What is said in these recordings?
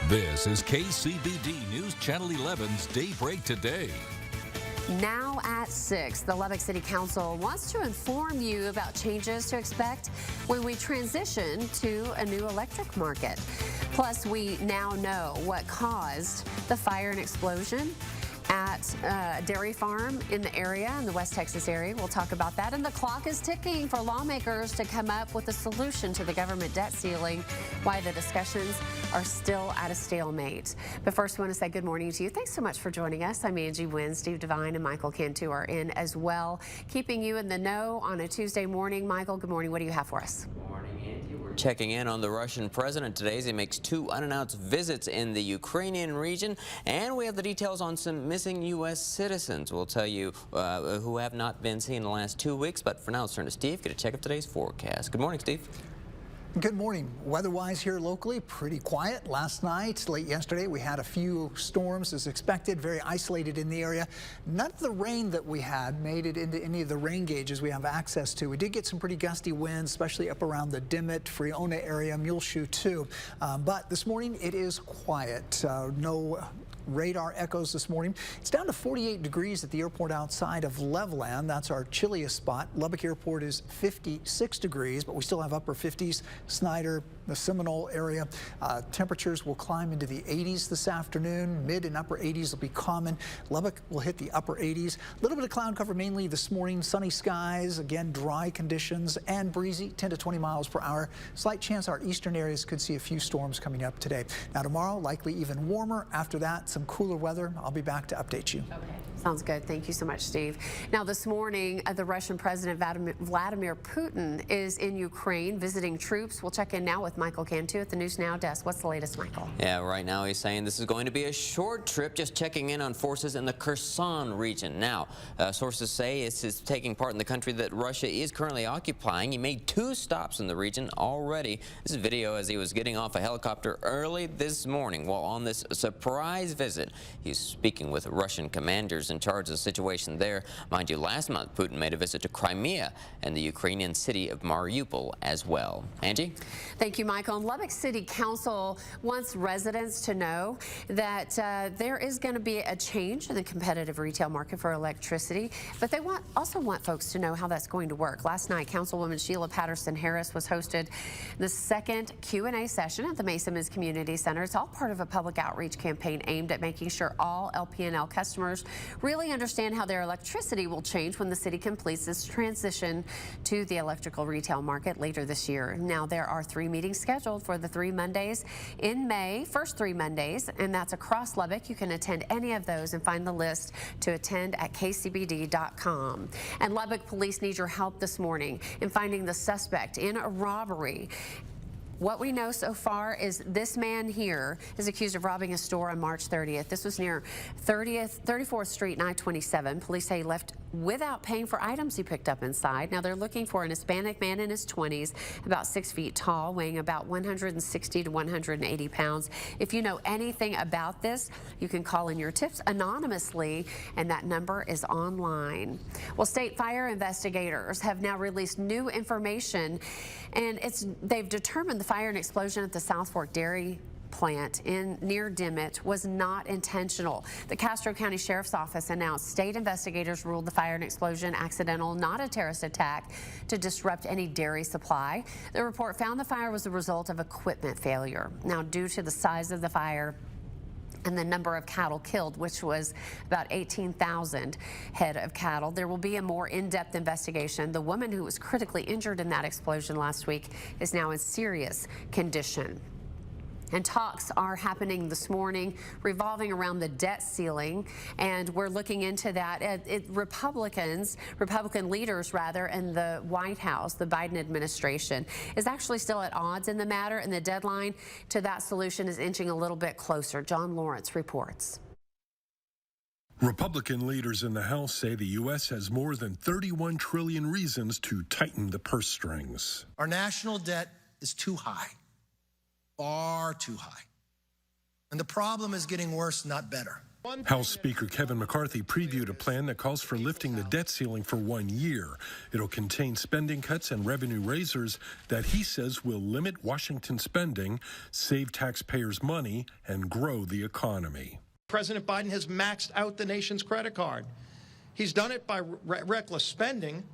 This is KCBD News Channel 11's Daybreak Today. Now at 6, the Lubbock City Council wants to inform you about changes to expect when we transition to a new electric market. Plus, we now know what caused the fire and explosion at a dairy farm in the area, in the West Texas area. We'll talk about that. And the clock is ticking for lawmakers to come up with a solution to the government debt ceiling, why the discussions are still at a stalemate. But first, I want to say good morning to you. Thanks so much for joining us. I'm Angie Wynn. Steve Devine and Michael Cantu are in as well, keeping you in the know on a Tuesday morning. Michael, good morning. What do you have for us? Good morning, Angie. We're checking in on the Russian president today as he makes 2 unannounced visits in the Ukrainian region, and we have the details on some missing U.S. citizens. We'll tell you who have not been seen in the last 2 weeks, but for now, let's turn to Steve, get a check of today's forecast. Good morning, Steve. Good morning. Weather-wise here locally, pretty quiet. Last night, late yesterday, we had a few storms as expected, very isolated in the area. None of the rain that we had made it into any of the rain gauges we have access to. We did get some pretty gusty winds, especially up around the Dimmitt, Friona area, Muleshoe too. But this morning, it is quiet. No radar echoes this morning. It's down to 48 degrees at the airport outside of Levelland. That's our chilliest spot. Lubbock Airport is 56 degrees, but we still have upper 50s. Snyder, the Seminole area, temperatures will climb into the 80s this afternoon. Mid and upper 80s will be common. Lubbock will hit the upper 80s. A little bit of cloud cover mainly this morning. Sunny skies, again dry conditions and breezy, 10 to 20 miles per hour. Slight chance our eastern areas could see a few storms coming up today. Now tomorrow, likely even warmer. After that, some cooler weather. I'll be back to update you. Okay. Sounds good. Thank you so much, Steve. Now this morning, the Russian President Vladimir Putin is in Ukraine visiting troops. We'll check in now with Michael Cantu at the News Now desk. What's the latest, Michael? Yeah, right now he's saying this is going to be a short trip, just checking in on forces in the Kherson region. Now, sources say this is taking part in the country that Russia is currently occupying. He made 2 stops in the region already. This is video as he was getting off a helicopter early this morning while on this surprise visit. He's speaking with Russian commanders in charge of the situation there. Mind you, last month Putin made a visit to Crimea and the Ukrainian city of Mariupol as well. Angie? Thank you, Michael. And Lubbock City Council wants residents to know that there is going to be a change in the competitive retail market for electricity, but they also want folks to know how that's going to work. Last night, Councilwoman Sheila Patterson Harris was hosted the second Q&A session at the Mesa Community Center. It's all part of a public outreach campaign aimed at making sure all LP&L customers really understand how their electricity will change when the city completes this transition to the electrical retail market later this year. Now, there are 3 meetings scheduled for the 3 Mondays in May, first 3 Mondays, and that's across Lubbock. You can attend any of those and find the list to attend at kcbd.com. And Lubbock police need your help this morning in finding the suspect in a robbery. What we know so far is this man here is accused of robbing a store on March 30th. This was near 34th Street and I-27. Police say he left without paying for items he picked up inside. Now they're looking for an Hispanic man in his 20s, about 6 feet tall, weighing about 160 to 180 pounds. If you know anything about this, you can call in your tips anonymously, and that number is online. Well, state fire investigators have now released new information, and they've determined the fire and explosion at the South Fork Dairy plant near Dimmitt was not intentional. The Castro County Sheriff's Office announced state investigators ruled the fire and explosion accidental, not a terrorist attack to disrupt any dairy supply. The report found the fire was the result of equipment failure. Now, due to the size of the fire and the number of cattle killed, which was about 18,000 head of cattle, there will be a more in-depth investigation. The woman who was critically injured in that explosion last week is now in serious condition. And talks are happening this morning revolving around the debt ceiling, and we're looking into that. Republican leaders rather, in the White House, the Biden administration, is actually still at odds in the matter, and the deadline to that solution is inching a little bit closer. John Lawrence reports. Republican leaders in the House say the U.S. has more than 31 trillion reasons to tighten the purse strings. Our national debt is too high. Far too high. And the problem is getting worse, not better. House Speaker Kevin McCarthy previewed a plan that calls for lifting the debt ceiling for 1 year. It'll contain spending cuts and revenue raisers that he says will limit Washington spending, save taxpayers money, and grow the economy. President Biden has maxed out the nation's credit card. He's done it by reckless spending.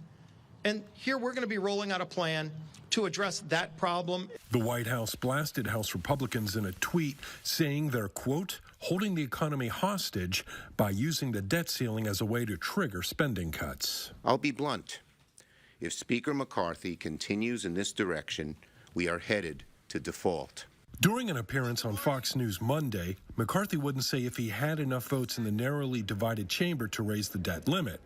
And here we're going to be rolling out a plan to address that problem. The White House blasted House Republicans in a tweet saying they're, quote, holding the economy hostage by using the debt ceiling as a way to trigger spending cuts. I'll be blunt. If Speaker McCarthy continues in this direction, we are headed to default. During an appearance on Fox News Monday, McCarthy wouldn't say if he had enough votes in the narrowly divided chamber to raise the debt limit.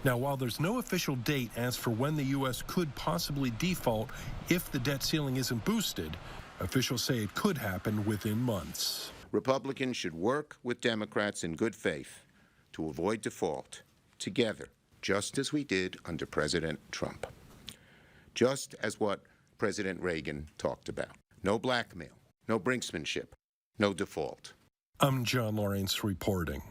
Now, while there's no official date as for when the U.S. could possibly default if the debt ceiling isn't boosted, officials say it could happen within months. Republicans should work with Democrats in good faith to avoid default together, just as we did under President Trump, just as what President Reagan talked about. No blackmail, no brinksmanship, no default. I'm John Lawrence reporting.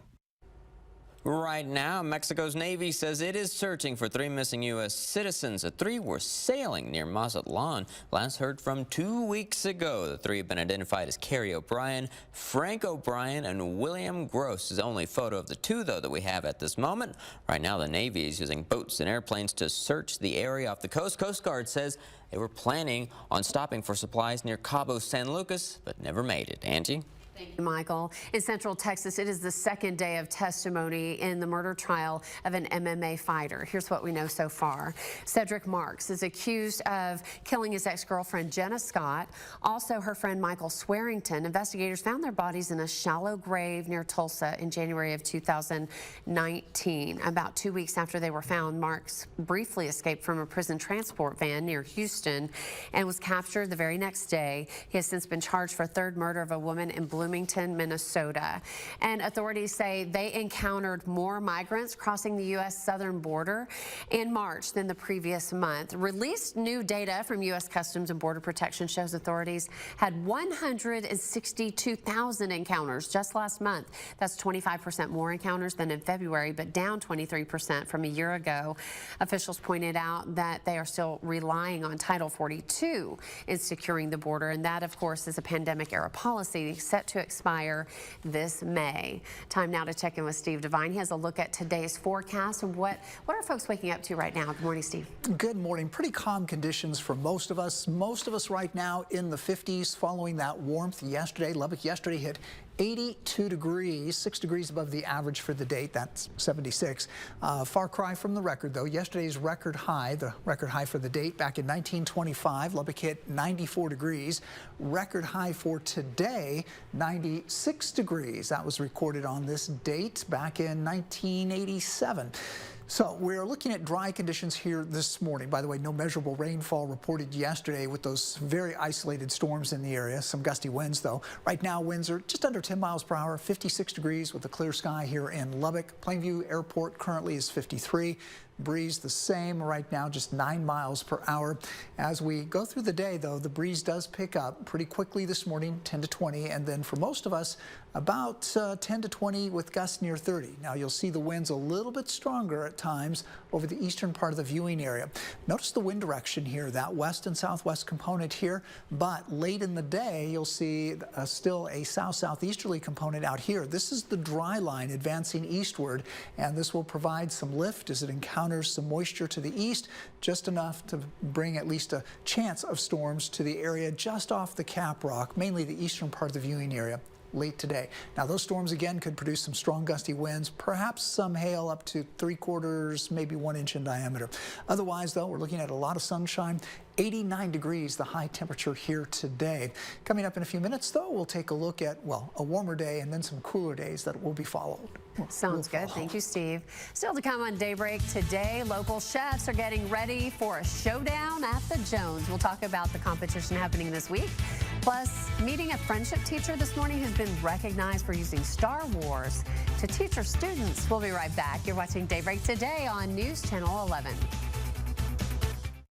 Right now, Mexico's Navy says it is searching for 3 missing U.S. citizens. The 3 were sailing near Mazatlan. Last heard from 2 weeks ago. The 3 have been identified as Carrie O'Brien, Frank O'Brien, and William Gross. Is the only photo of the 2, though, that we have at this moment. Right now, the Navy is using boats and airplanes to search the area off the coast. Coast Guard says they were planning on stopping for supplies near Cabo San Lucas, but never made it. Angie? Thank you, Michael. In Central Texas, it is the 2nd day of testimony in the murder trial of an MMA fighter. Here's what we know so far. Cedric Marks is accused of killing his ex-girlfriend, Jenna Scott. Also, her friend, Michael Swearington. Investigators found their bodies in a shallow grave near Tulsa in January of 2019. About 2 weeks after they were found, Marks briefly escaped from a prison transport van near Houston and was captured the very next day. He has since been charged for a 3rd murder of a woman in Bloomington, Minnesota. And authorities say they encountered more migrants crossing the U.S. southern border in March than the previous month. Released new data from U.S. Customs and Border Protection shows authorities had 162,000 encounters just last month. That's 25% more encounters than in February, but down 23% from a year ago. Officials pointed out that they are still relying on Title 42 in securing the border, and that, of course, is a pandemic-era policy set to expire this May. Time now to check in with Steve Devine. He has a look at today's forecast and what are folks waking up to right now. Good morning, Steve. Good morning. Pretty calm conditions for most of us. Most of us right now in the 50s following that warmth yesterday. Lubbock yesterday hit 82 degrees, 6 degrees above the average for the date. That's 76. Far cry from the record, though. Yesterday's record high, the record high for the date back in 1925, Lubbock hit 94 degrees. Record high for today, 96 degrees. That was recorded on this date back in 1987. So we're looking at dry conditions here this morning. By the way, no measurable rainfall reported yesterday with those very isolated storms in the area. Some gusty winds, though. Right now, winds are just under 10 miles per hour, 56 degrees with a clear sky here in Lubbock. Plainview Airport currently is 53. Breeze the same right now, just 9 miles per hour. As we go through the day, though, the breeze does pick up pretty quickly this morning, 10 to 20, and then for most of us, about 10 to 20 with gusts near 30. Now, you'll see the winds a little bit stronger at times over the eastern part of the viewing area. Notice the wind direction here, that west and southwest component here, but late in the day, you'll see still a south-southeasterly component out here. This is the dry line advancing eastward, and this will provide some lift as it encounters some moisture to the east, just enough to bring at least a chance of storms to the area just off the Cap Rock, mainly the eastern part of the viewing area late today. Now, those storms again could produce some strong gusty winds, perhaps some hail up to 3/4, maybe 1 inch in diameter. Otherwise, though, we're looking at a lot of sunshine. 89 degrees, the high temperature here today. Coming up in a few minutes, though, we'll take a look at, well, a warmer day and then some cooler days that will be followed. Sounds good. Thank you, Steve. Still to come on Daybreak today, local chefs are getting ready for a showdown at the Jones. We'll talk about the competition happening this week. Plus, meeting a friendship teacher this morning who's been recognized for using Star Wars to teach her students. We'll be right back. You're watching Daybreak today on News Channel 11.